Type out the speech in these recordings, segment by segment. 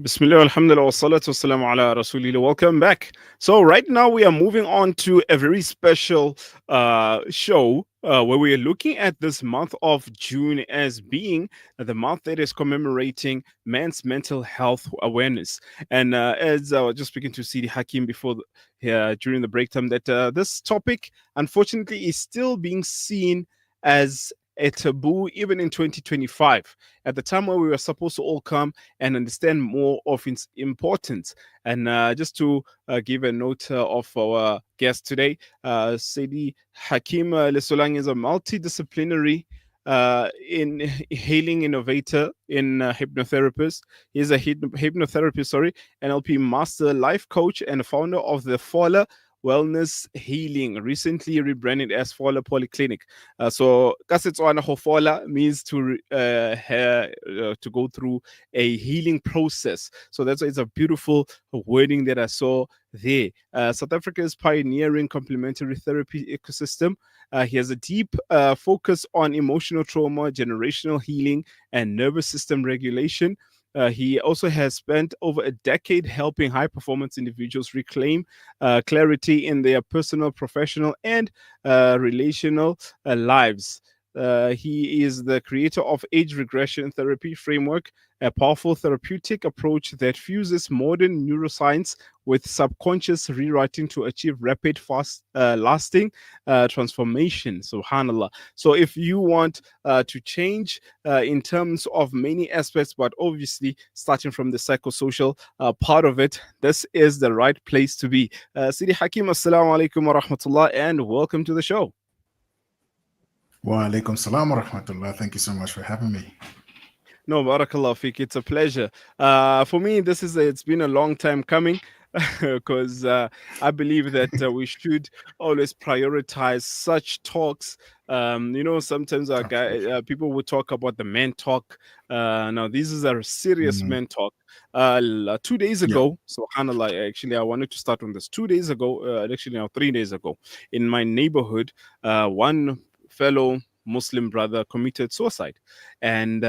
Bismillah, alhamdulillah, wa salatu wassalamu ala rasulillah. Welcome back. So, right now we are moving on to a very special show where we are looking at this month of June as being the month that is commemorating men's mental health awareness. And as I was just speaking to Sidi Hakeem before during the break time, that this topic, unfortunately, is still being seen as a taboo even in 2025 at the time where we were supposed to all come and understand more of its importance. And just to give a note of our guest today, Sidi Hakeem Lesolang is a multidisciplinary in healing innovator in hypnotherapist. He's a hypnotherapist, sorry, NLP master, life coach, and founder of the FOLA Wellness Healing, recently rebranded as FOLA Polyclinic. So, Kasetswana Hofola means to go through a healing process. So that's why it's a beautiful wording that I saw there. South Africa is pioneering complementary therapy ecosystem. He has a deep focus on emotional trauma, generational healing, and nervous system regulation. He also has spent over a decade helping high performance individuals reclaim clarity in their personal, professional, and relational lives. He is the creator of Age Regression Therapy Framework, a powerful therapeutic approach that fuses modern neuroscience with subconscious rewriting to achieve rapid, fast, lasting transformation. Subhanallah. So, if you want to change in terms of many aspects, but obviously starting from the psychosocial part of it, this is the right place to be. Sidi Hakim, assalamu alaikum wa rahmatullah, and welcome to the show. Wa alaikum salam wa rahmatullah. Thank you so much for having me. No, barakallah fiqh. It's a pleasure. For me, it's been a long time coming because I believe that we should always prioritize such talks. Sometimes Absolutely. people will talk about the men talk. Now, this is a serious Mm, men talk. 2 days yeah. ago, subhanallah, actually, I wanted to start on this. 2 days ago, actually, now 3 days ago, in my neighborhood, one fellow Muslim brother committed suicide, and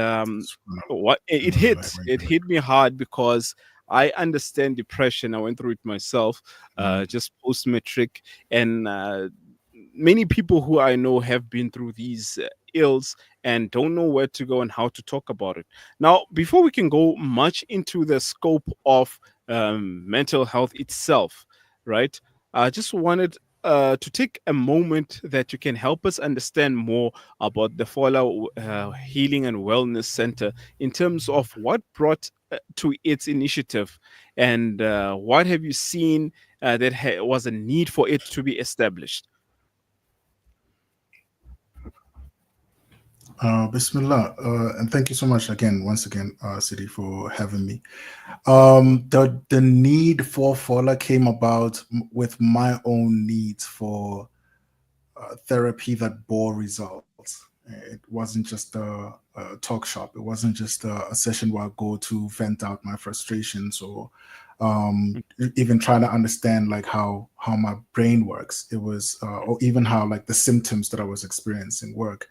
what it hit me hard because I understand depression. I went through it myself, Mm, just post matric, and many people who I know have been through these ills and don't know where to go and how to talk about it. Now, before we can go much into the scope of mental health itself, right? I just wanted to take a moment that you can help us understand more about the Fola Healing and Wellness Center in terms of what brought to its initiative and what have you seen that was a need for it to be established. Bismillah. And thank you so much again, once again, Sidi, for having me. The need for FOLA came about with my own needs for therapy that bore results. It wasn't just a talk shop. It wasn't just a session where I go to vent out my frustrations or even trying to understand like how my brain works. It was or even how like the symptoms that I was experiencing work.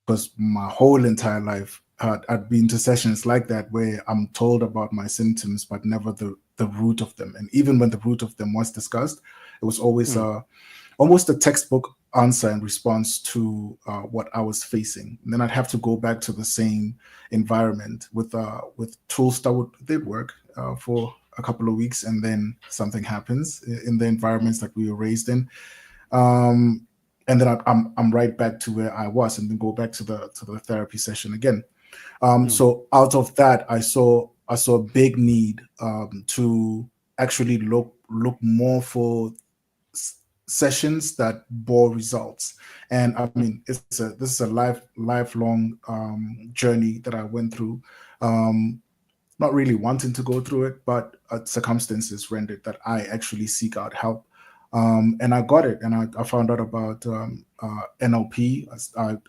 Because my whole entire life I'd been to sessions like that where I'm told about my symptoms, but never the root of them. And even when the root of them was discussed, it was always Mm, almost a textbook answer in response to what I was facing. And then I'd have to go back to the same environment with tools that did work for a couple of weeks, and then something happens in the environments that we were raised in. Um, and then I'm right back to where I was, and then go back to the therapy session again. mm, So out of that, I saw a big need to actually look more for sessions that bore results. And I mean, this is a lifelong journey that I went through. Um, Not really wanting to go through it, but circumstances rendered that I actually seek out help. And I got it, and I found out about NLP.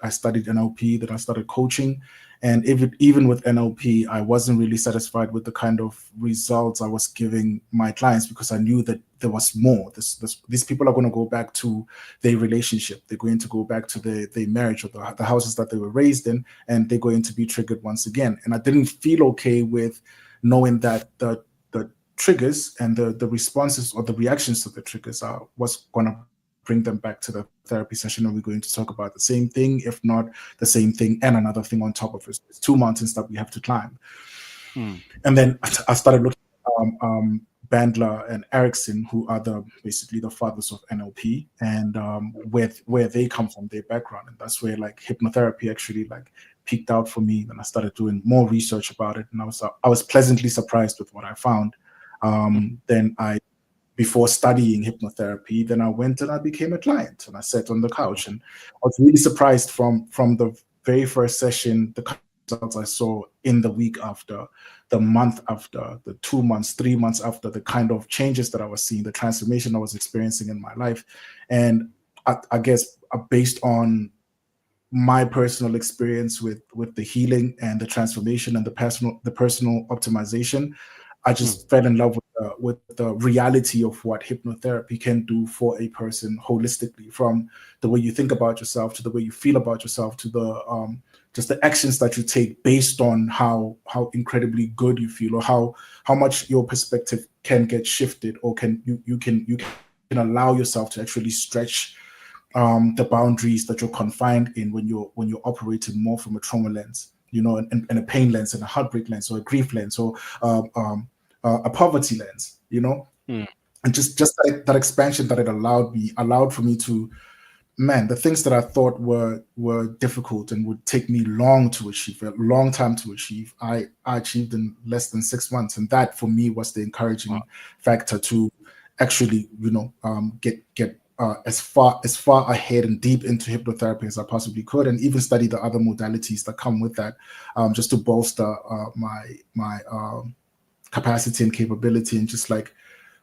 I studied NLP, then I started coaching. And even with NLP, I wasn't really satisfied with the kind of results I was giving my clients, because I knew that there was more. These people are going to go back to their relationship. They're going to go back to their marriage or the houses that they were raised in, and they're going to be triggered once again. And I didn't feel okay with knowing that the triggers and the responses or the reactions to the triggers are what's going to bring them back to the therapy session, and we're going to talk about the same thing, if not the same thing and another thing on top of it. It's two mountains that we have to climb. Mm. And then I started looking at Bandler and Erickson, who are basically the fathers of NLP, and where they come from, their background, and that's where like hypnotherapy actually like peaked out for me. And I started doing more research about it, and I was pleasantly surprised with what I found. Then before studying hypnotherapy, then I went and I became a client, and I sat on the couch, and I was really surprised from the very first session, the results I saw in the week after, the month after, the 2 months, 3 months after, the kind of changes that I was seeing, the transformation I was experiencing in my life. And I guess based on my personal experience with the healing and the transformation and the personal optimization, I just fell in love with the reality of what hypnotherapy can do for a person holistically, from the way you think about yourself to the way you feel about yourself to the just the actions that you take based on how incredibly good you feel, or how much your perspective can get shifted, or you can allow yourself to actually stretch the boundaries that you're confined in when you're operating more from a trauma lens, and a pain lens, and a heartbreak lens, or a grief lens, or a poverty lens, Mm. and just that expansion that it allowed for me to, man, the things that I thought were difficult and would take me long to achieve, a long time to achieve, I achieved in less than 6 months, and that for me was the Wow. encouraging factor to actually, get as far ahead and deep into hypnotherapy as I possibly could, and even study the other modalities that come with that, just to bolster my capacity and capability, and just like,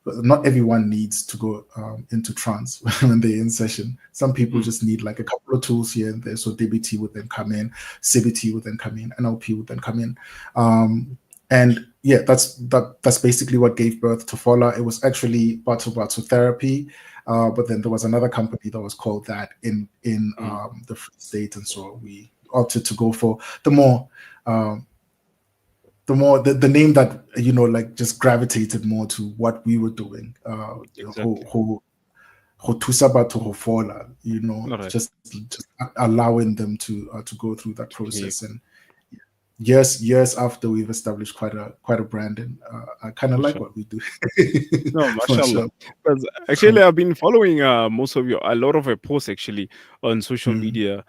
not everyone needs to go into trance when they're in session. Some people Mm. just need like a couple of tools here and there. So DBT would then come in, CBT would then come in, NLP would then come in. And yeah, that's basically what gave birth to FOLA. It was actually Batu therapy, but then there was another company that was called that in Mm. the Free State, and so we opted to go for the more the name that like just gravitated more to what we were doing, Exactly. who thusa batho ho fola, All right. just allowing them to go through that Okay. process. And years after we've established quite a brand, and I kind of like Mashallah. what we do. No, For mashallah. sure. Because actually, I've been following a lot of your posts actually on social Mm, media,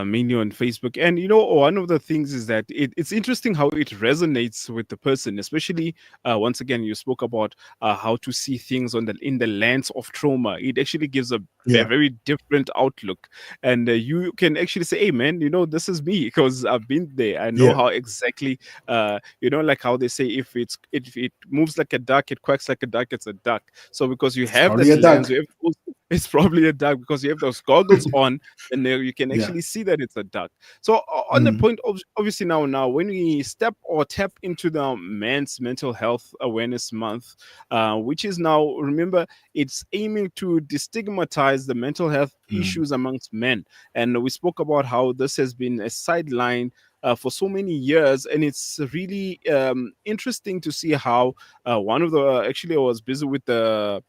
mainly on Facebook. And one of the things is that it's interesting how it resonates with the person, especially once again, you spoke about how to see things in the lens of trauma. It actually gives a yeah, very different outlook, and you can actually say, "Hey, man, this is me because I've been there. I know yeah, how exactly, like how they say, if it moves like a duck, it quacks like a duck. It's a duck. So because you it's have probably that a lens, duck. you have it's probably a duck because you have those goggles on, and there you can Yeah. actually see that it's a duck. So on the Mm, point of obviously now when we step or tap into the Men's Mental Health Awareness Month, which is now, remember, it's aiming to destigmatize the mental health mm, issues amongst men, and we spoke about how this has been a sideline for so many years, and it's really interesting to see how one of the actually I was busy with a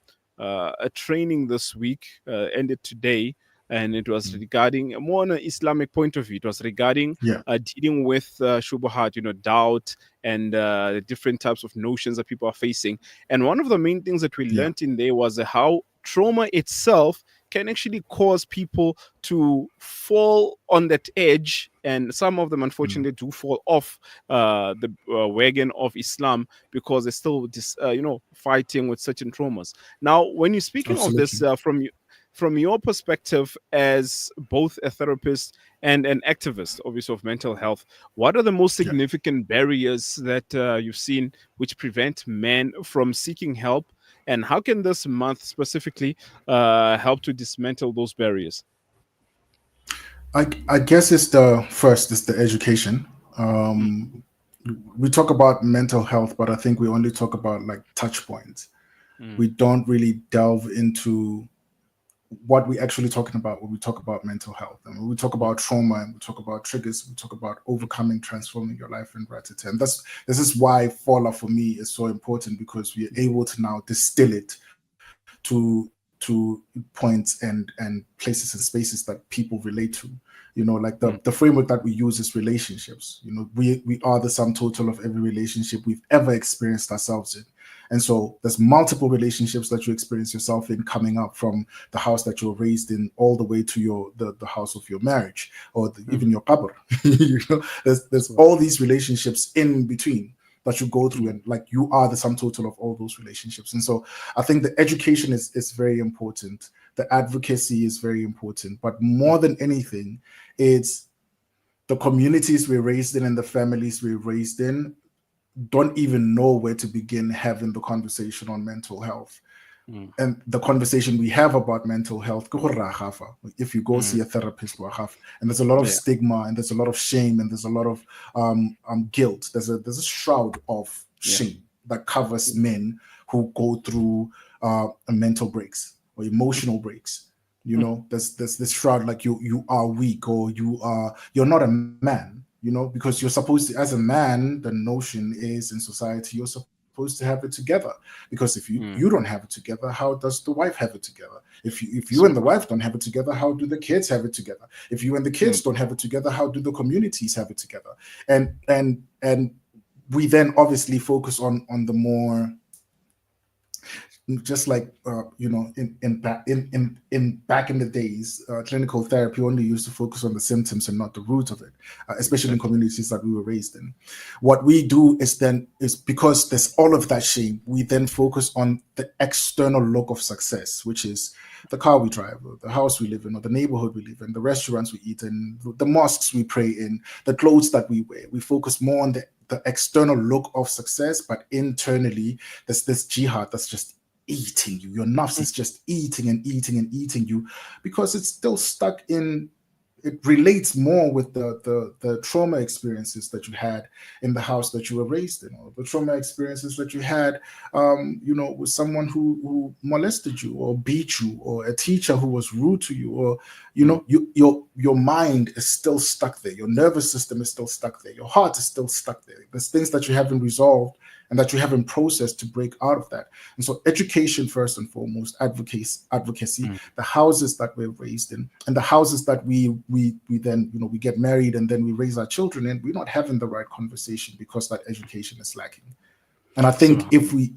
training this week, ended today, and it was mm. regarding more on an Islamic point of view. It was regarding Yeah, dealing with shubuhat, doubt, and the different types of notions that people are facing. And one of the main things that we yeah, learned in there was how trauma itself can actually cause people to fall on that edge, and some of them mm, unfortunately do fall off the wagon of Islam because they're still fighting with certain traumas. Now when you're speaking of this, absolutely. from your perspective as both a therapist and an activist, obviously, of mental health, what are the most Yeah. significant barriers that you've seen which prevent men from seeking help, and how can this month specifically help to dismantle those barriers? I guess it's the education. Mm. We talk about mental health, but I think we only talk about like touch points. Mm. We don't really delve into what we're actually talking about when we talk about mental health. And when we talk about trauma and we talk about triggers, we talk about overcoming, transforming your life in gratitude. And this is why FOLA for me is so important, because we are able to now distill it to points and places and spaces that people relate to. Like the framework that we use is relationships. We are the sum total of every relationship we've ever experienced ourselves in. And so there's multiple relationships that you experience yourself in, coming up from the house that you were raised in all the way to the house of your marriage, or even your qabr. There's all these relationships in between that you go through, and like you are the sum total of all those relationships. And so I think the education is very important. The advocacy is very important, but more than anything, it's the communities we're raised in and the families we're raised in don't even know where to begin having the conversation on mental health. And the conversation we have about mental health, if you go see a therapist, and there's a lot of stigma, and there's a lot of shame, and there's a lot of guilt. There's a shroud of shame that covers men who go through mental breaks or emotional breaks. There's this shroud, like you are weak, or you're not a man. Because you're supposed to, as a man, the notion is in society, you're supposed to have it together. Because if you don't have it together, how does the wife have it together? If you and the wife don't have it together, how do the kids have it together? If you and the kids don't have it together, how do the communities have it together? And we then obviously focus on the more, just like in back in the days, clinical therapy only used to focus on the symptoms and not the root of it, especially in communities that we were raised in. What we do is because there's all of that shame, we then focus on the external look of success, which is the car we drive, or the house we live in, or the neighborhood we live in, the restaurants we eat in, the mosques we pray in, the clothes that we wear. We focus more on the external look of success, but internally there's this jihad that's just eating you. Your nafs is just eating and eating and eating you, because it's still stuck in, it relates more with the trauma experiences that you had in the house that you were raised in, or the trauma experiences that you had with someone who molested you or beat you, or a teacher who was rude to you, or your mind is still stuck there, your nervous system is still stuck there, your heart is still stuck there. There's things that you haven't resolved and that you haven't processed to break out of that. And so education first and foremost, advocacy, the houses that we're raised in, and the houses that we then we get married and then we raise our children in, we're not having the right conversation because that education is lacking. And I think if we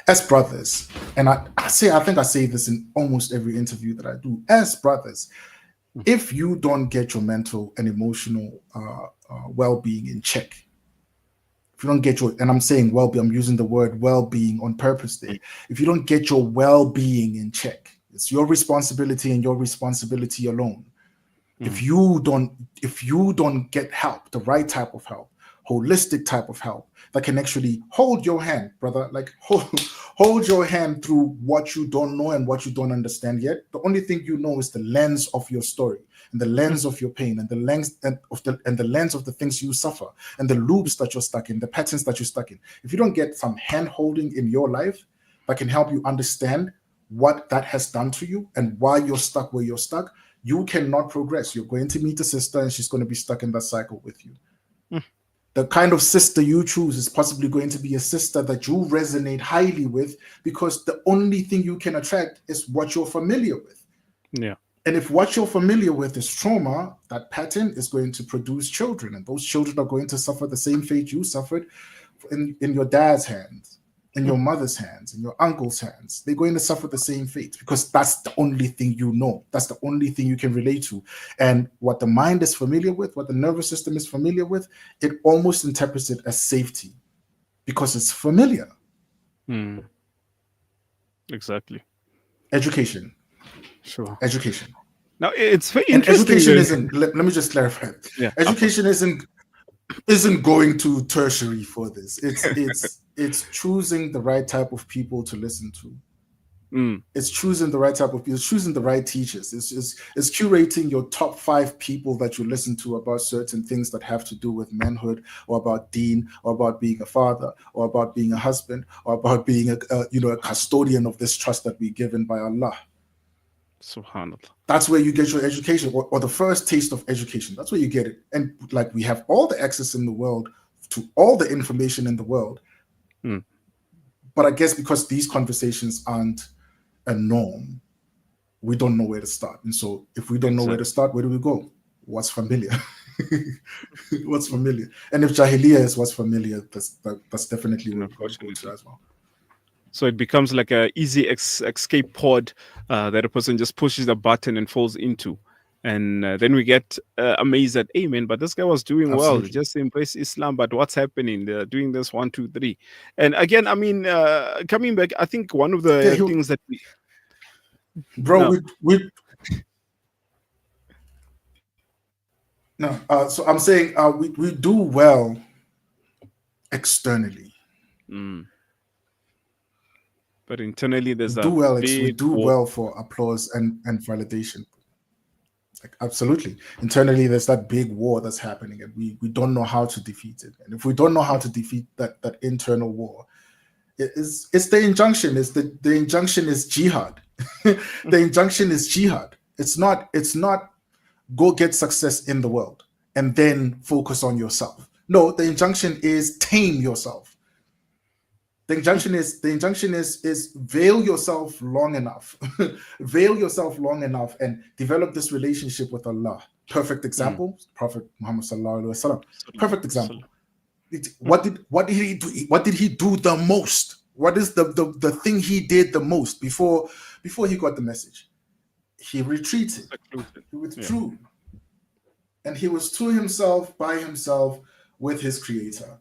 as brothers, and I think I say this in almost every interview that I do, as brothers, if you don't get your mental and emotional well-being in check, if you don't get and I'm saying well-being, I'm using the word well-being on purpose there. If you don't get your well-being in check, it's your responsibility and your responsibility alone. If you don't get help, the right type of help, holistic type of help that can actually hold your hand, brother, like hold your hand through what you don't know and what you don't understand yet. The only thing you know is the lens of your story, and the lens of your pain, and the lens of the things you suffer, and the loops that you're stuck in, the patterns that you're stuck in. If you don't get some hand holding in your life that can help you understand what that has done to you and why you're stuck where you're stuck, you cannot progress. You're going to meet a sister and she's going to be stuck in that cycle with you. The kind of sister you choose is possibly going to be a sister that you resonate highly with, because the only thing you can attract is what you're familiar with. Yeah. And if what you're familiar with is trauma, that pattern is going to produce children, and those children are going to suffer the same fate you suffered in your dad's hands, in your mother's hands, in your uncle's hands. They're going to suffer the same fate, because that's the only thing you know. That's the only thing you can relate to. And what the mind is familiar with, what the nervous system is familiar with, it almost interprets it as safety because it's familiar. Exactly. Education. Sure. Education. Now, it's very And interesting. education isn't, let me just clarify. Yeah. Education isn't going to tertiary for this. It's choosing the right type of people to listen to. Mm. It's choosing the right type of people, it's choosing the right teachers, it's curating your top 5 people that you listen to about certain things that have to do with manhood, or about deen, or about being a father, or about being a husband, or about being a custodian of this trust that we're given by Allah. Subhanallah. That's where you get your education, or the first taste of education. That's where you get it. And like, we have all the access in the world to all the information in the world. Mm. But I guess because these conversations aren't a norm, we don't know where to start. And so if we don't know where to start, where do we go? What's familiar? What's familiar? And if Jahiliyyah is what's familiar, that's definitely where we go to as well. So it becomes like a easy escape pod that a person just pushes the button and falls into. And then we get amazed at, hey, man, but this guy was doing well. Absolutely. Just embrace Islam, but what's happening? They're doing this 1, 2, 3. And again, I mean, coming back, I think one of the things that we... Bro, No. So I'm saying we do well externally. Mm. But internally, there's we do well for applause and validation. Like, absolutely. Internally, there's that big war that's happening, and we don't know how to defeat it. And if we don't know how to defeat that internal war, it's the injunction. The injunction is jihad. The injunction is jihad. It's not go get success in the world and then focus on yourself. No, the injunction is tame yourself. The injunction is veil yourself long enough, veil yourself long enough, and develop this relationship with Allah. Perfect example, Prophet Muhammad sallallahu alaihi wasallam. Perfect example. What did he do? What did he do the most? What is the thing he did the most before he got the message? He retreated. He withdrew, and he was to himself, by himself, with his Creator.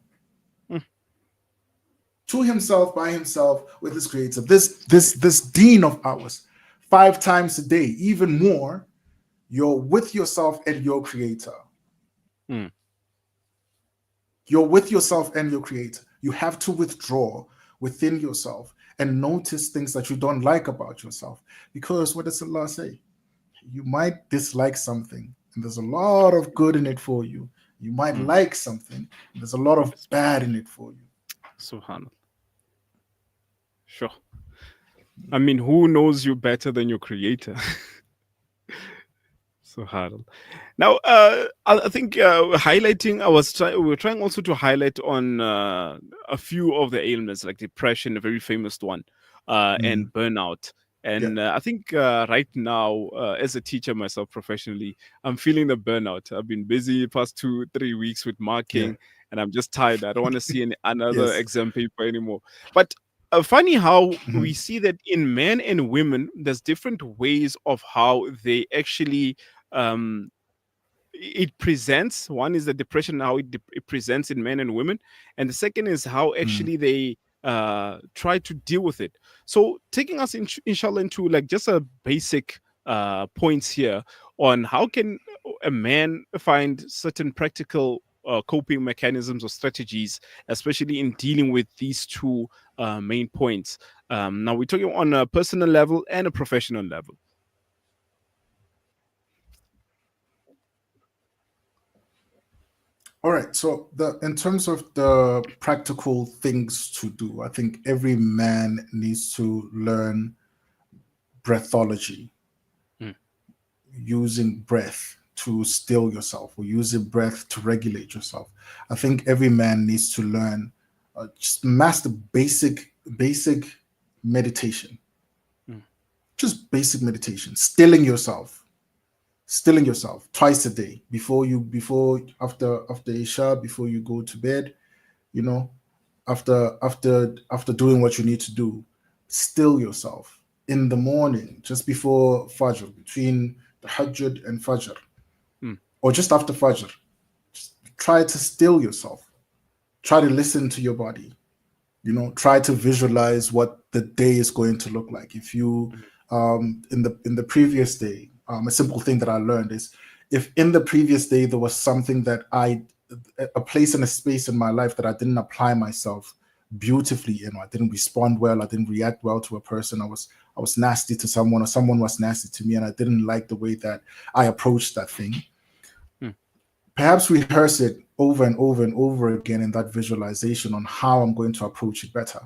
To himself, by himself, with his Creator. This deen of ours, 5 times a day, even more, you're with yourself and your Creator. You're with yourself and your Creator. You have to withdraw within yourself and notice things that you don't like about yourself. Because what does Allah say? You might dislike something, and there's a lot of good in it for you. You might like something, and there's a lot of bad in it for you. Subhanallah. Sure. I mean, who knows you better than your Creator? Subhanallah. Now, I think highlighting, we were trying also to highlight on a few of the ailments, like depression, a very famous one, and burnout. And I think right now, as a teacher myself professionally, I'm feeling the burnout. I've been busy past 2-3 weeks with marking, and I'm just tired. I don't want to see another exam paper anymore. But funny how we see that in men and women, there's different ways of how they actually it presents. One is the depression, how it presents in men and women, and the second is how actually they try to deal with it. So taking us inshallah into like just a basic points here on how can a man find certain practical coping mechanisms or strategies, especially in dealing with these two main points. Now we're talking on a personal level and a professional level. All right. So in terms of the practical things to do, I think every man needs to learn breathology, using breath to still yourself, or using breath to regulate yourself. I think every man needs to learn just master basic meditation. Just basic meditation, stilling yourself twice a day, after Isha, before you go to bed, after doing what you need to do, still yourself. In the morning, just before Fajr, between the Hajjud and Fajr, or just after Fajr, just try to still yourself. Try to listen to your body. Try to visualize what the day is going to look like. If you in the previous day, a simple thing that I learned is, if in the previous day there was something that a place and a space in my life that I didn't apply myself beautifully in, I didn't respond well, I didn't react well to a person, I I was nasty to someone, or someone was nasty to me, and I didn't like the way that I approached that thing. Hmm. Perhaps rehearse it over and over and over again in that visualization on how I'm going to approach it better.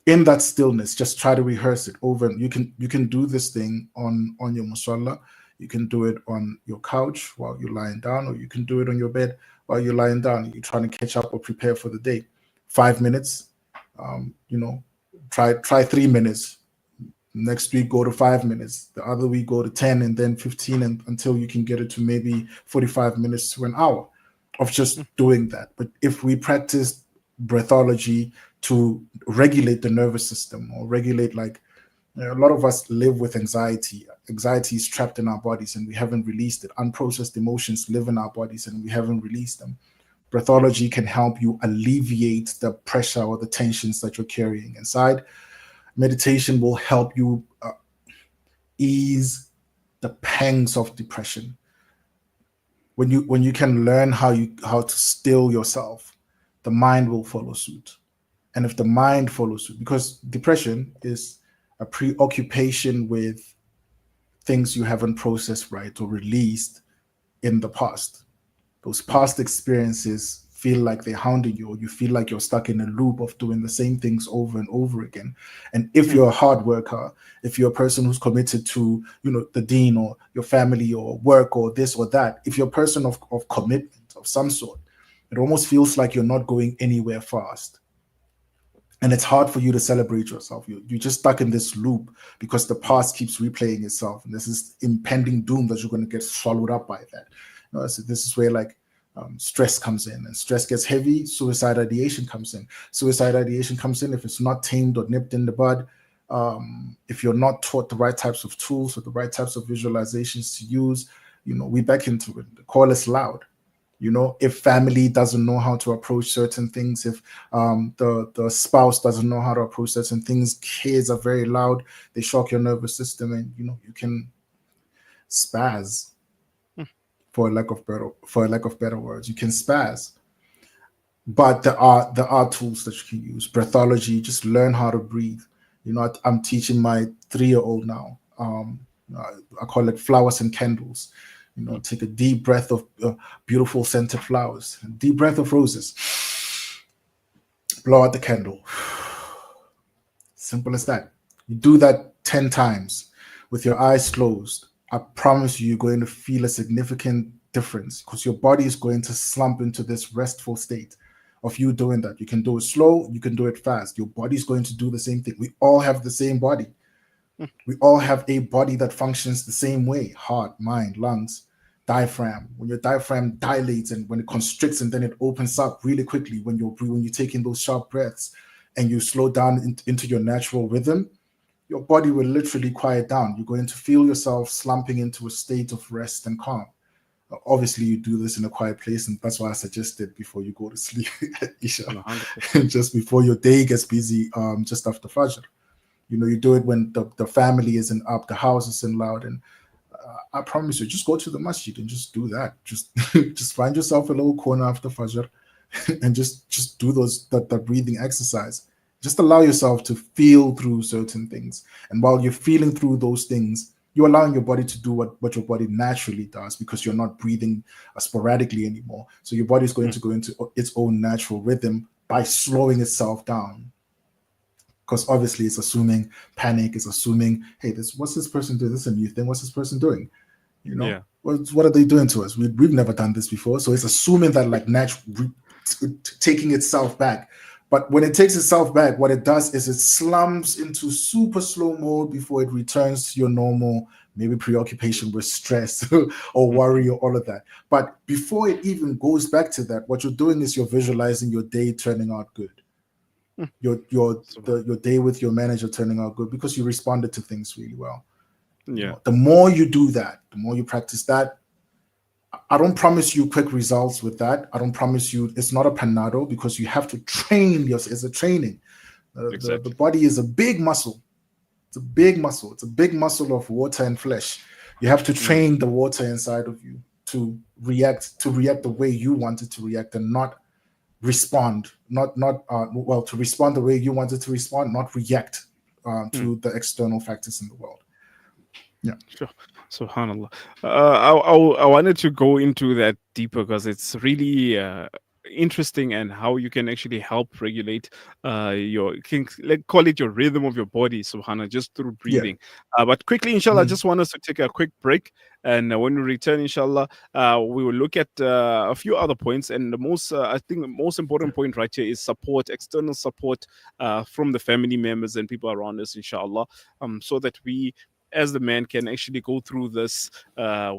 In that stillness, just try to rehearse it over. You can do this thing on your musalla. You can do it on your couch while you're lying down, or you can do it on your bed while you're lying down. You're trying to catch up or prepare for the day. 5 minutes. You know, try 3 minutes. Next week go to 5 minutes. The other week go to 10, and then 15, and until you can get it to maybe 45 minutes to an hour of just doing that. But if we practice breathology to regulate the nervous system, or regulate, like, a lot of us live with anxiety. Anxiety is trapped in our bodies and we haven't released it. Unprocessed emotions live in our bodies and we haven't released them. Breathology can help you alleviate the pressure or the tensions that you're carrying inside. Meditation will help you ease the pangs of depression. When you can learn how to still yourself, the mind will follow suit. And if the mind follows suit, because depression is a preoccupation with things you haven't processed right or released in the past. Those past experiences feel like they're hounding you, or you feel like you're stuck in a loop of doing the same things over and over again. And if you're a hard worker, if you're a person who's committed to, the dean or your family or work or this or that, if you're a person of commitment of some sort, it almost feels like you're not going anywhere fast. And it's hard for you to celebrate yourself. You're just stuck in this loop because the past keeps replaying itself. And this is impending doom that you're going to get swallowed up by that. So this is where, like, stress comes in, and stress gets heavy. Suicide ideation comes in. Suicide ideation comes in if it's not tamed or nipped in the bud. If you're not taught the right types of tools or the right types of visualizations to use, we back into it. The call is loud. If family doesn't know how to approach certain things, if the spouse doesn't know how to approach certain things, kids are very loud. They shock your nervous system, and you can spaz, for a lack of better words. You can spaz. But there are tools that you can use. Breathology, just learn how to breathe. I'm teaching my 3-year-old now. I call it flowers and candles. Take a deep breath of beautiful scented flowers, a deep breath of roses. Blow out the candle. Simple as that. You do that 10 times with your eyes closed. I promise you're going to feel a significant difference, because your body is going to slump into this restful state of you doing that. You can do it slow, you can do it fast. Your body's going to do the same thing. We all have the same body. We all have a body that functions the same way: heart, mind, lungs, diaphragm. When your diaphragm dilates and when it constricts and then it opens up really quickly, when you take in those sharp breaths and you slow down into your natural rhythm, your body will literally quiet down. You're going to feel yourself slumping into a state of rest and calm. Obviously, you do this in a quiet place, and that's why I suggested before you go to sleep, Isha, 100%. just before your day gets busy, just after Fajr. You do it when the family isn't up, the house isn't loud, and I promise you, just go to the masjid and just do that. Just just find yourself a little corner after Fajr and just do that breathing exercise. Just allow yourself to feel through certain things. And while you're feeling through those things, you're allowing your body to do what your body naturally does, because you're not breathing sporadically anymore. So your body is going to go into its own natural rhythm by slowing itself down. Because obviously it's assuming panic, is assuming, hey, what's this person doing? This is a new thing. What's this person doing? Yeah. What are they doing to us? We've never done this before. So it's assuming that, like, taking itself back. But when it takes itself back, what it does is it slumps into super slow mode before it returns to your normal, maybe preoccupation with stress or worry or all of that. But before it even goes back to that, what you're doing is you're visualizing your day turning out good. Your day with your manager turning out good, because you responded to things really well. Yeah. The more you do that, the more you practice that. I don't promise you quick results with that. I don't promise you, it's not a panado, because you have to train yourself. It's a training. Exactly. The body is a big muscle. It's a big muscle. It's a big muscle of water and flesh. You have to train the water inside of you to react the way you want it to react, and not respond. To respond the way you want it to respond, not react to the external factors in the world. Yeah. Sure. Subhanallah. I wanted to go into that deeper because it's really interesting and how you can actually help regulate your, like, call it your rhythm of your body, subhanallah, just through Yeah. breathing. But quickly, inshallah, I Mhm. just want us to take a quick break. And when we return, inshallah, we will look at a few other points. And the most, I think, the most important point right here is support, external support from the family members and people around us, inshallah, so that we, as the man, can actually go through this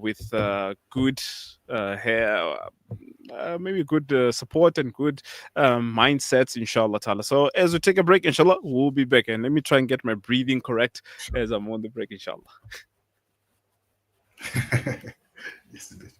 with good hair, maybe good support and good mindsets, inshallah ta'ala. So as we take a break, inshallah, we'll be back. And let me try and get my breathing correct as I'm on the break, inshallah. Yes, it is.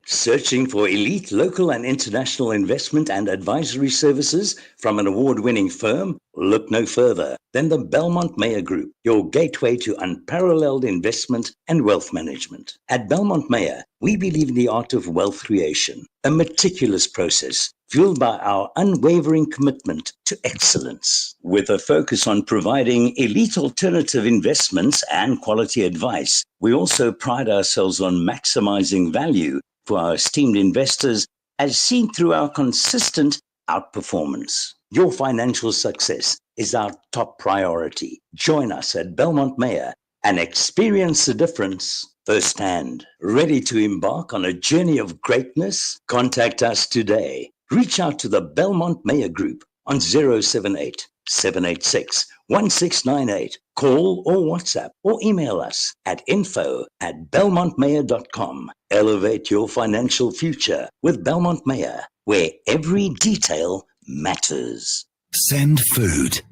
Searching for elite local and international investment and advisory services from an award-winning firm? Look no further than the Belmont Mayer Group, your gateway to unparalleled investment and wealth management. At Belmont Mayer, we believe in the art of wealth creation, a meticulous process fueled by our unwavering commitment to excellence. With a focus on providing elite alternative investments and quality advice, we also pride ourselves on maximizing value for our esteemed investors, as seen through our consistent outperformance. Your financial success is our top priority. Join us at Belmont Mayer and experience the difference firsthand. Ready to embark on a journey of greatness? Contact us today. Reach out to the Belmont Mayer Group on 078 786 1698. Call or WhatsApp or email us at info@belmontmayer.com. Elevate your financial future with Belmont Mayer, where every detail matters. Send food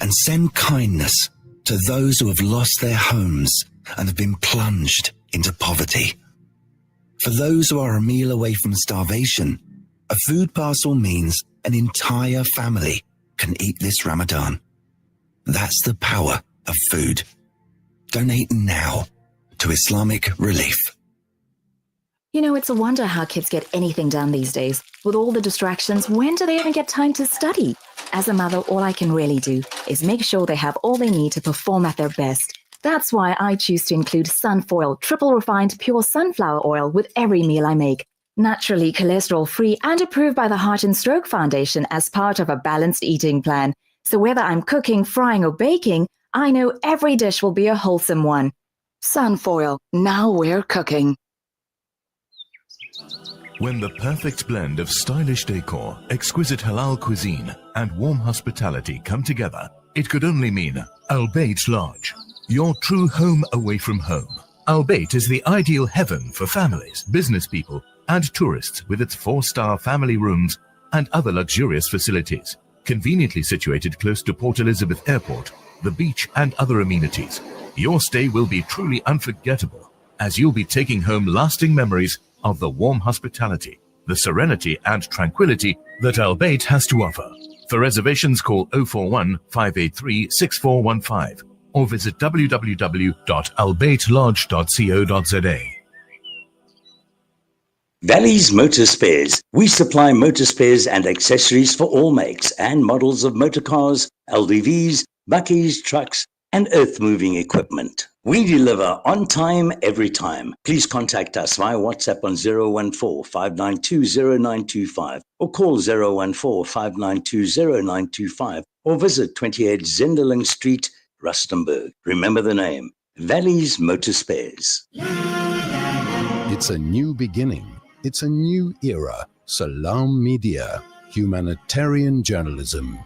and send kindness to those who have lost their homes and have been plunged into poverty. For those who are a meal away from starvation, a food parcel means an entire family can eat this Ramadan. That's the power of food. Donate now to Islamic Relief. You know, it's a wonder how kids get anything done these days. With all the distractions, when do they even get time to study? As a mother, all I can really do is make sure they have all they need to perform at their best. That's why I choose to include Sunfoil triple refined pure sunflower oil with every meal I make. Naturally cholesterol-free and approved by the Heart and Stroke Foundation as part of a balanced eating plan. So whether I'm cooking, frying or baking, I know every dish will be a wholesome one. Sunfoil, now we're cooking. When the perfect blend of stylish decor, exquisite halal cuisine, and warm hospitality come together, it could only mean Al Bayt Lodge, your true home away from home. Al Bayt is the ideal heaven for families, business people, and tourists with its 4-star family rooms and other luxurious facilities. Conveniently situated close to Port Elizabeth Airport, the beach, and other amenities, your stay will be truly unforgettable, as you'll be taking home lasting memories of the warm hospitality, the serenity and tranquility that Al Bayt has to offer. For reservations, call 041 583 6415 or visit www.albaytlodge.co.za. Valley's Motor Spares. We supply motor spares and accessories for all makes and models of motor cars, LDVs, buckies, trucks, and earth-moving equipment. We deliver on time, every time. Please contact us via WhatsApp on 014-592-0925 or call 014-592-0925 or visit 28 Zenderling Street, Rustenburg. Remember the name, Valley's Motor Spares. It's a new beginning. It's a new era. Salam Media, humanitarian journalism.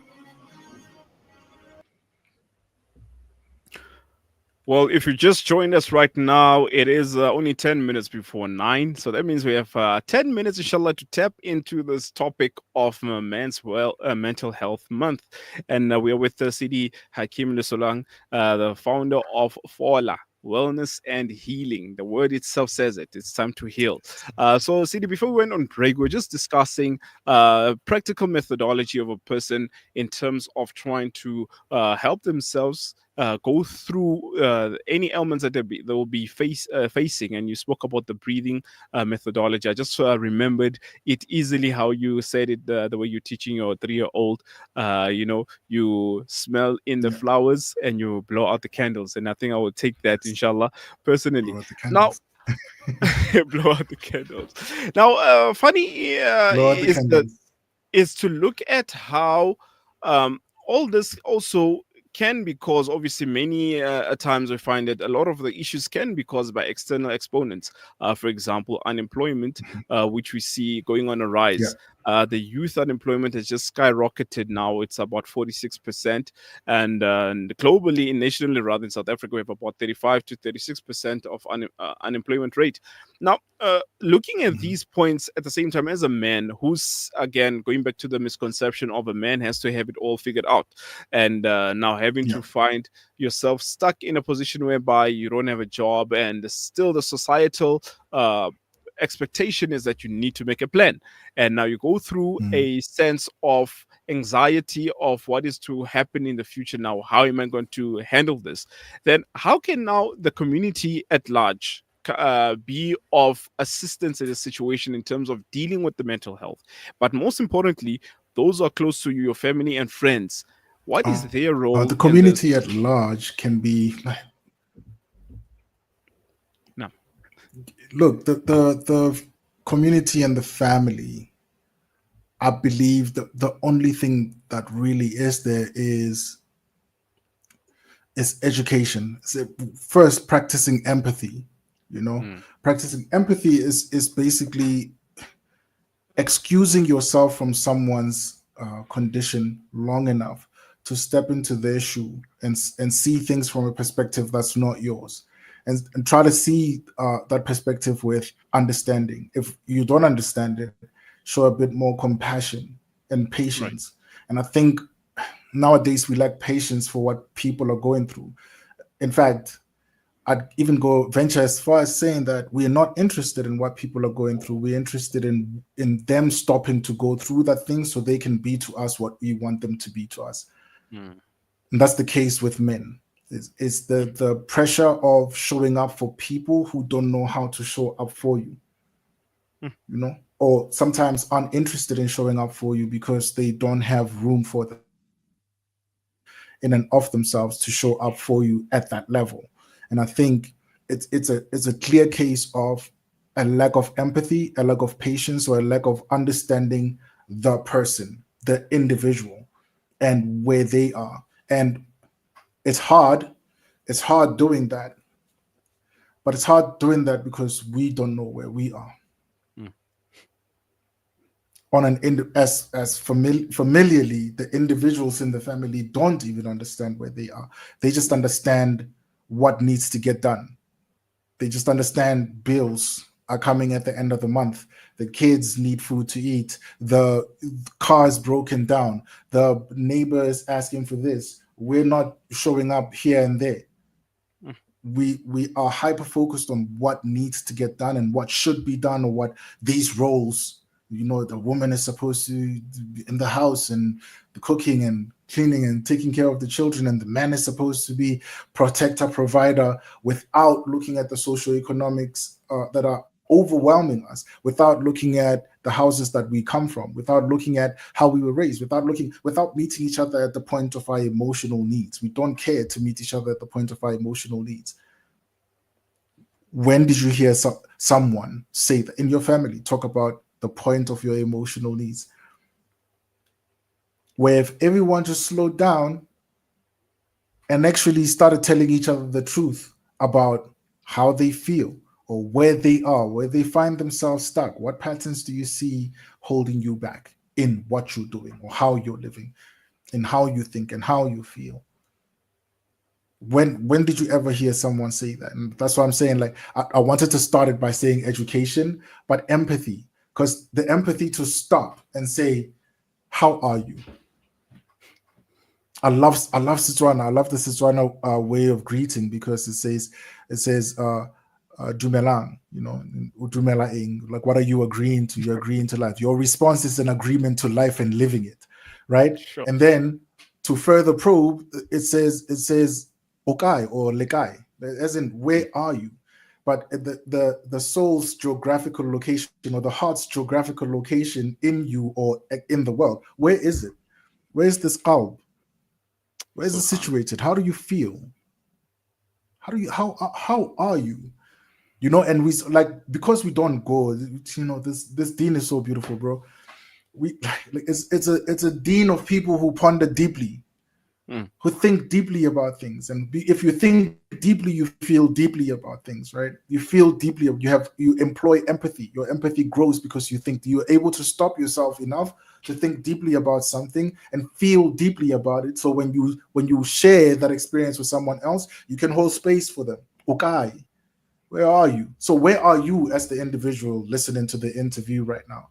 Well, if you just joined us right now, it is only 10 minutes before 9. So that means we have 10 minutes, inshallah, to tap into this topic of mental health month. And we are with the CD Hakeem Lesolang, the founder of FOLA, Wellness and Healing. The word itself says it. It's time to heal. So, CD, before we went on break, we are just discussing practical methodology of a person in terms of trying to help themselves go through any elements that they will be facing. And you spoke about the breathing methodology. I just remembered it easily how you said it, the way you're teaching your 3-year-old. You smell in the Yeah. flowers and you blow out the candles. And I think I will take that, inshallah, personally. Blow out the Now, candles. blow out the candles. Now, funny Blow out the is that candles. is to look at how all this also can be caused. Obviously, many times we find that a lot of the issues can be caused by external exponents. For example, unemployment, which we see going on a Yeah. rise. The youth unemployment has just skyrocketed now. It's about 46%. And globally, nationally, rather in South Africa, we have about 35 to 36% of unemployment rate. Now, looking at Mhm. these points at the same time, as a man who's, again, going back to the misconception of a man has to have it all figured out, and now having Yeah. to find yourself stuck in a position whereby you don't have a job, and still the societal expectation is that you need to make a plan. And now you go through Mhm. a sense of anxiety of what is to happen in the future. Now, how am I going to handle this? Then how can now the community at large be of assistance in the situation in terms of dealing with the mental health? But most importantly, those who are close to you, your family and friends, what is their role The in community this? at large can be No. look, the community and the family. I believe that the only thing that really is there is education. So first, practicing empathy. Mm, Practicing empathy is basically excusing yourself from someone's condition long enough to step into their shoe and see things from a perspective that's not yours, and try to see that perspective with understanding. If you don't understand it, show a bit more compassion and right. patience. And I think nowadays we lack patience for what people are going through. In fact, I'd even go venture as far as saying that we're not interested in what people are going through. We're interested in them stopping to go through that thing so they can be to us what we want them to be to us. Mm, And that's the case with men. It's the pressure of showing up for people who don't know how to show up for you, mm, or sometimes uninterested in showing up for you because they don't have room for them in and of themselves to show up for you at that level. And I think it's a clear case of a lack of empathy, a lack of patience, or a lack of understanding the person, the individual, and where they are. And it's hard. It's hard doing that, but it's hard doing that because we don't know where we are. mm, Familiarly, the individuals in the family don't even understand where they are. They just understand what needs to get done. They just understand bills are coming at the end of the month. The kids need food to eat. The car is broken down. The neighbor is asking for this. We're not showing up here and there. mm, We are hyper focused on what needs to get done and what should be done, or what these roles. The woman is supposed to be in the house and the cooking and cleaning and taking care of the children, and the man is supposed to be protector, provider, without looking at the socioeconomics that are overwhelming us, without looking at the houses that we come from, without looking at how we were raised, without meeting each other at the point of our emotional needs. We don't care to meet each other at the point of our emotional needs. When did you hear someone say that in your family talk about the point of your emotional needs? Where if everyone just slowed down and actually started telling each other the truth about how they feel, or where they are, where they find themselves stuck, what patterns do you see holding you back in what you're doing, or how you're living, and how you think and how you feel? When did you ever hear someone say that? And that's what I'm saying. Like, I wanted to start it by saying education, but empathy, because the empathy to stop and say, how are you? I love Setswana. I love the Setswana way of greeting, because it says dumelang, dumelaeng, like, what are you agreeing to? You're agreeing to life. Your response is an agreement to life and living it, right? sure. And then to further probe, it says Okai or Lekai, as in where are you? But the soul's geographical location or the heart's geographical location in you or in the world, where is it? Where is this qalb? Where is it situated? How do you feel? How are you? You know, and we like, because we don't go, you know, this deen is so beautiful, bro. We like, it's a deen of people who ponder deeply, who think deeply about things. And if you think deeply, you feel deeply about things, right? You feel deeply, you employ empathy. Your empathy grows because you're able to stop yourself enough to think deeply about something and feel deeply about it. So when you share that experience with someone else, you can hold space for them. Okay, where are you? So where are you as the individual listening to the interview right now,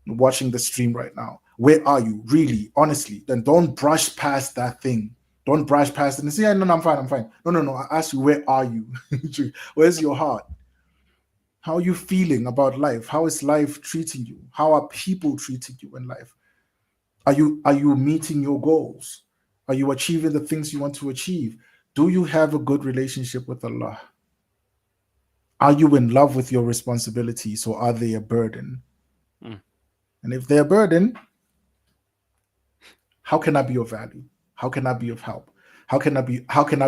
watching the stream right now? Where are you really, honestly? Then don't brush past that thing. Don't brush past it and say, yeah, no, I'm fine. No. I ask you, where are you? Where's your heart? How are you feeling about life? How is life treating you? How are people treating you in life? Are you meeting your goals? Are you achieving the things you want to achieve? Do you have a good relationship with Allah? Are you in love with your responsibilities, or are they a burden? And if they're a burden, how can I be of value? How can I be of help? How can I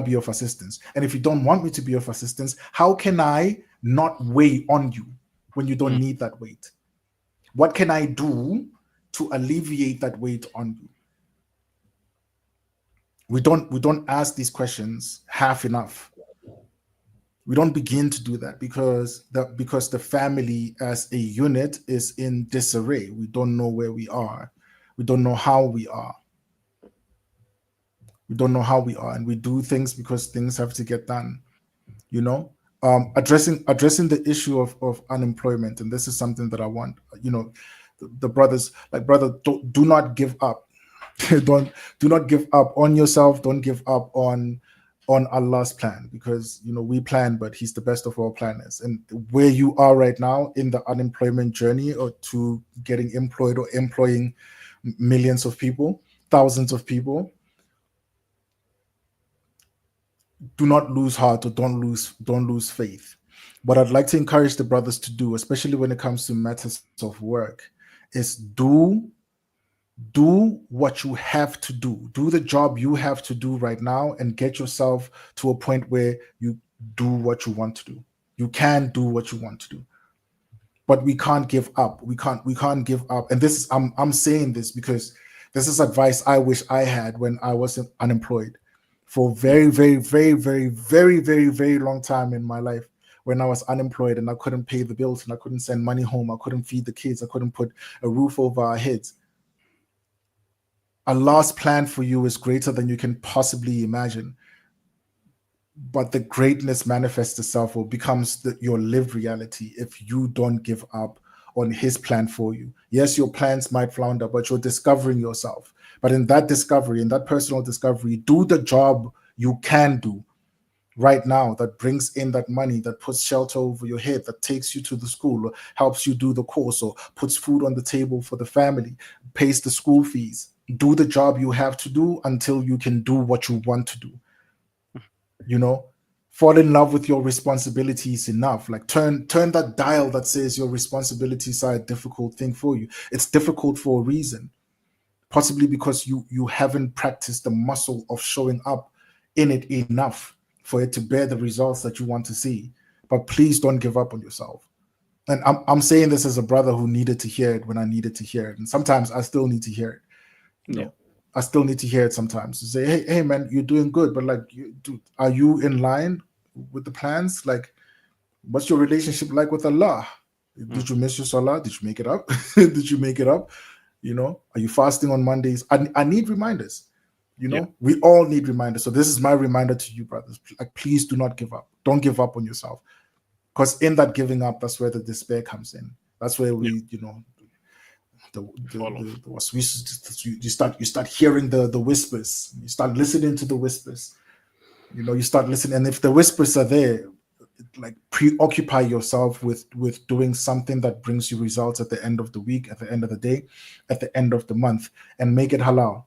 be of assistance? And if you don't want me to be of assistance, how can I not weigh on you when you don't need that weight? What can I do to alleviate that weight on you? We don't ask these questions half enough. We don't begin to do that because the family as a unit is in disarray. We don't know where we are. We don't know how we are. We don't know how we are, and we do things because things have to get done. You know, addressing the issue of unemployment, and this is something that I want. You know, the brothers, like, brother, do not give up. do not give up on yourself. Don't give up on Allah's plan, because you know we plan, but He's the best of all planners. And where you are right now in the unemployment journey, or to getting employed or employing millions of people, thousands of people, do not lose heart, or don't lose faith. What I'd like to encourage the brothers to do, especially when it comes to matters of work, is do what you have to do. Do the job you have to do right now, and get yourself to a point where you do what you want to do. You can do what you want to do. But we can't give up. We can't give up. And this is, I'm saying this because this is advice I wish I had when I was unemployed for a very, very, very, very, very, very, very long time in my life. When I was unemployed and I couldn't pay the bills and I couldn't send money home, I couldn't feed the kids, I couldn't put a roof over our heads. Allah's plan for you is greater than you can possibly imagine. But the greatness manifests itself, or becomes your lived reality, if you don't give up on His plan for you. Yes, your plans might flounder, but you're discovering yourself. But in that discovery, in that personal discovery, do the job you can do right now that brings in that money, that puts shelter over your head, that takes you to the school, or helps you do the course, or puts food on the table for the family, pays the school fees. Do the job you have to do until you can do what you want to do. You know, fall in love with your responsibilities enough. Like turn that dial that says your responsibilities are a difficult thing for you. It's difficult for a reason, possibly because you haven't practiced the muscle of showing up in it enough for it to bear the results that you want to see. But please don't give up on yourself. And I'm saying this as a brother who needed to hear it when I needed to hear it, and sometimes I still need to hear it. You know, I still need to hear it sometimes to say, hey man, you're doing good, but like, are you in line with the plans? Like, what's your relationship like with Allah? Did you miss your salah? Did you make it up? Did you make it up? You know, are you fasting on Mondays? I need reminders. You know, we all need reminders. So this is my reminder to you, brothers. Like, please do not give up. Don't give up on yourself, because in that giving up, that's where the despair comes in. That's where we, you know, you start hearing the whispers. You start listening to the whispers. You know, you start listening, and if the whispers are there, like, preoccupy yourself with doing something that brings you results at the end of the week, at the end of the day, at the end of the month, and make it halal.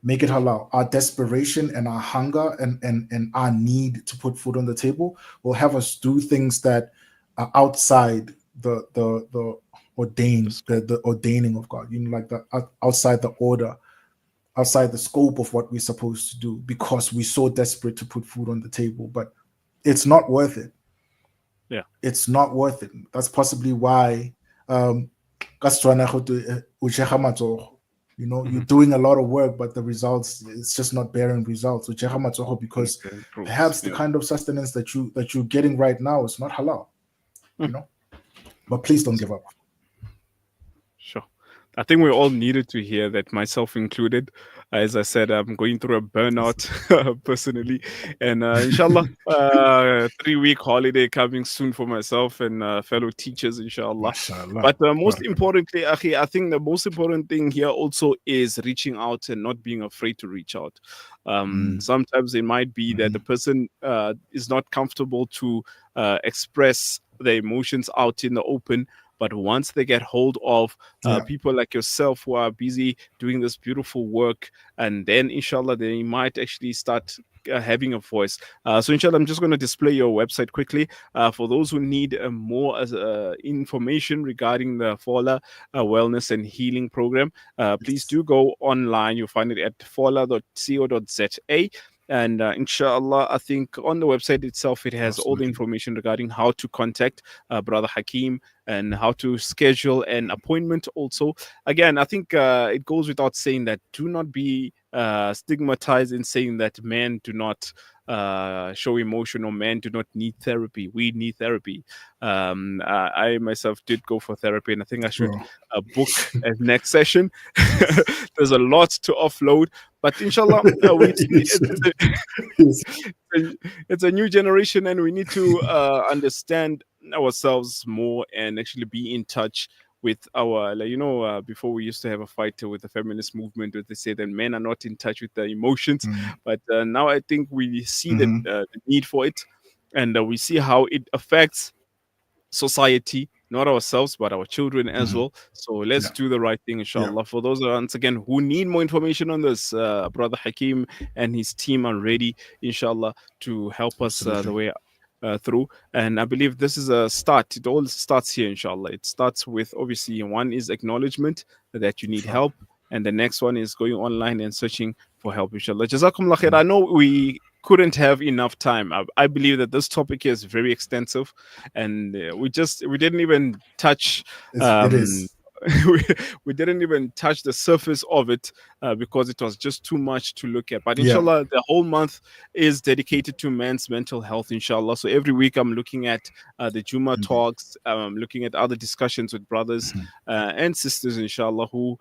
make it halal. Our desperation and our hunger and our need to put food on the table will have us do things that are outside the ordaining of God. Like the outside the order, outside the scope of what we're supposed to do, because we're so desperate to put food on the table. But it's not worth it. Yeah, it's not worth it. That's possibly why you're doing a lot of work, but the results, it's just not bearing results. Because perhaps the kind of sustenance that you're getting right now is not halal. But please don't give up. Sure. I think we all needed to hear that, myself included. As I said, I'm going through a burnout personally, and inshallah, 3-week holiday coming soon for myself and fellow teachers, inshallah. Mashallah. But most importantly, Akhi, I think the most important thing here also is reaching out and not being afraid to reach out. Sometimes it might be that the person is not comfortable to express their emotions out in the open. But once they get hold of people like yourself who are busy doing this beautiful work, and then inshallah they might actually start having a voice. So inshallah, I'm just going to display your website quickly for those who need more information regarding the FOLA wellness and healing program. Please do go online. You'll find it at fola.co.za. And inshallah, I think on the website itself, it has all the information regarding how to contact Brother Hakeem and how to schedule an appointment also. Again, I think it goes without saying that do not be stigmatized in saying that men do not show emotion or men do not need therapy. We need therapy. I myself did go for therapy, and I think I should book a next session. There's a lot to offload, but inshallah, it's a new generation, and we need to understand ourselves more and actually be in touch with our, before we used to have a fight with the feminist movement where they say that men are not in touch with their emotions. But now I think we see the need for it, and we see how it affects society, not ourselves, but our children as well. So let's do the right thing, inshallah. For those, once again, who need more information on this, Brother Hakeem and his team are ready, inshallah, to help us the way through. And I believe this is a start. It all starts here, inshallah. It starts with, obviously, one is acknowledgement that you need help, and the next one is going online and searching for help, inshallah. Jazakumullah khair. I know we couldn't have enough time. I believe that this topic is very extensive, and we didn't even touch it is. we didn't even touch the surface of it because it was just too much to look at. But inshallah, the whole month is dedicated to men's mental health, inshallah. So every week I'm looking at the Juma talks, looking at other discussions with brothers and sisters, inshallah, who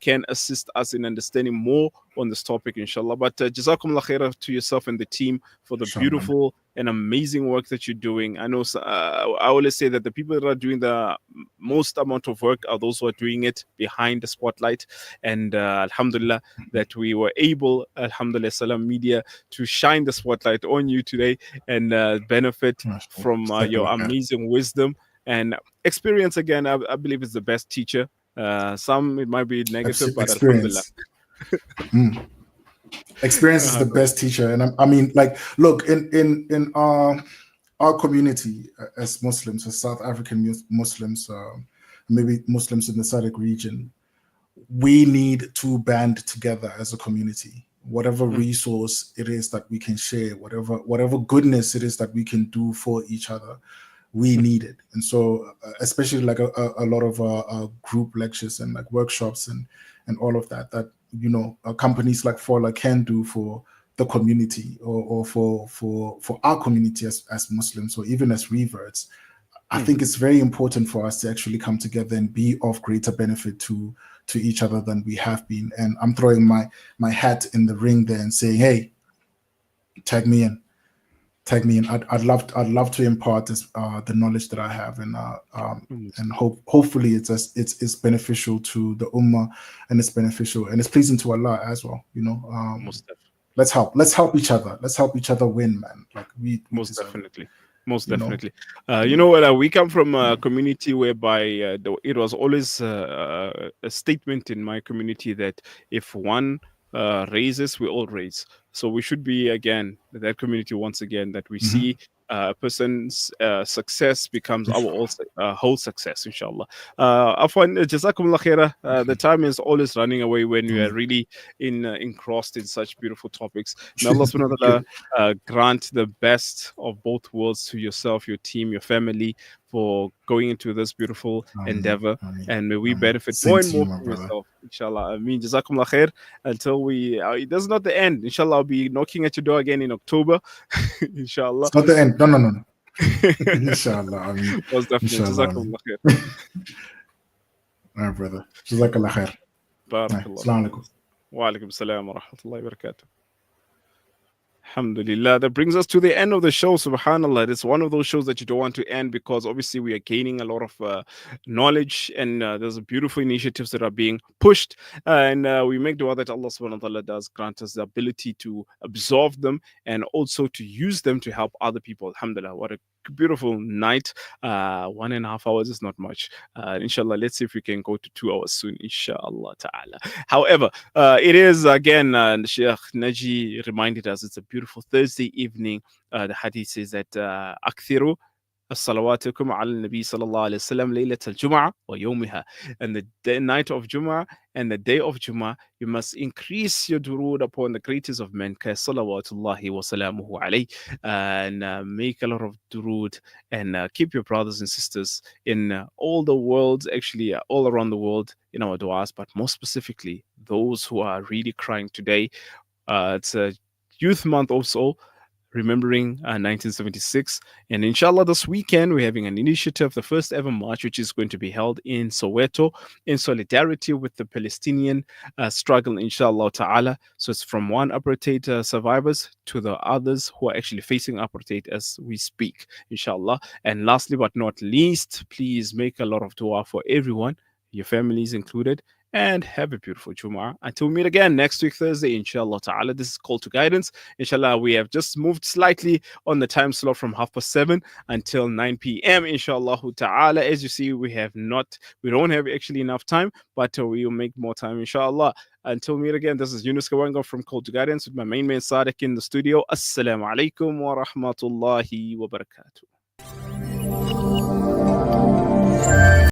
can assist us in understanding more on this topic, inshallah. But jazakumullah khairah to yourself and the team for the beautiful and amazing work that you're doing. I know I always say that the people that are doing the most amount of work are those who are doing it behind the spotlight. And alhamdulillah that we were able, alhamdulillah, Salam Media, to shine the spotlight on you today and benefit from your amazing wisdom and experience. Again, I believe is the best teacher. Some it might be negative, but alhamdulillah. Experience is the best teacher. And I mean, like, look, in our community as Muslims, as South African Muslims, maybe Muslims in the SADC region, we need to band together as a community. Whatever resource it is that we can share, whatever goodness it is that we can do for each other, we need it. And so especially like a lot of group lectures and like workshops and all of that companies like FOLA can do for the community or for our community as Muslims or even as reverts. I think it's very important for us to actually come together and be of greater benefit to each other than we have been. And I'm throwing my hat in the ring there and saying, hey, tag me in. I'd love to impart this, the knowledge that I have, and hopefully it's beneficial to the ummah, and it's beneficial and it's pleasing to Allah as well. Let's help each other. Let's help each other win, man. Like we most definitely. You know what? We come from a community whereby it was always a statement in my community that if one raises, we all raise. So we should be again that community once again that we see a person's success becomes our whole success, inshallah. Afwan, jazakumullah khaira. The time is always running away when we are really engrossed in such beautiful topics. May Allah subhanahu wa ta'ala grant the best of both worlds to yourself, your team, your family, for going into this beautiful endeavor. And may we benefit Same more to and you, more my from brother. yourself, inshallah. I mean, jazakumullah khair. Until we, that's not the end. Inshallah, I'll be knocking at your door again in October. Inshallah. It's not the end. No. Inshallah. I mean, Most definitely. inshallah. Jazakumullah khair. All right, brother. Jazakallah khair. Barakallah. Assalamu alaikum. Wa alaikum assalam wa rahmatullahi wa barakatuh. Alhamdulillah. That brings us to the end of the show. Subhanallah. It's one of those shows that you don't want to end because obviously we are gaining a lot of knowledge and there's beautiful initiatives that are being pushed. And we make dua that Allah subhanahu wa ta'ala does grant us the ability to absorb them and also to use them to help other people. Alhamdulillah. What a beautiful night. 1.5 hours is not much. Inshallah, let's see if we can go to 2 hours soon. Inshallah ta'ala. However, it is again, Sheikh Naji reminded us it's a beautiful Thursday evening. The hadith says that أكثروا صلواتكم على النبي صلى الله عليه وسلم ليلة الجمعة ويومها. And the night of Jum'ah and the day of Jum'ah, you must increase your durood upon the greatest of men, salawatullahi wa salamuhu alayh, and make a lot of durood and keep your brothers and sisters in all the world, actually all around the world in our du'as, but more specifically, those who are really crying today. It's a youth month also, remembering 1976. And inshallah, this weekend, we're having an initiative, the first ever march, which is going to be held in Soweto in solidarity with the Palestinian struggle, inshallah ta'ala. So it's from one apartheid survivors to the others who are actually facing apartheid as we speak, inshallah. And lastly, but not least, please make a lot of dua for everyone, your families included, and have a beautiful Jumu'ah. Until we meet again next week, Thursday, inshallah ta'ala. This is Call to Guidance. Inshallah, we have just moved slightly on the time slot from 7:30 until 9 p.m. Inshallah ta'ala. As you see, we don't have actually enough time, but we will make more time, inshallah. Until we meet again, this is Yunus Kawanga from Call to Guidance with my main man Sadiq in the studio. Assalamu alaikum wa rahmatullahi wa barakatuh.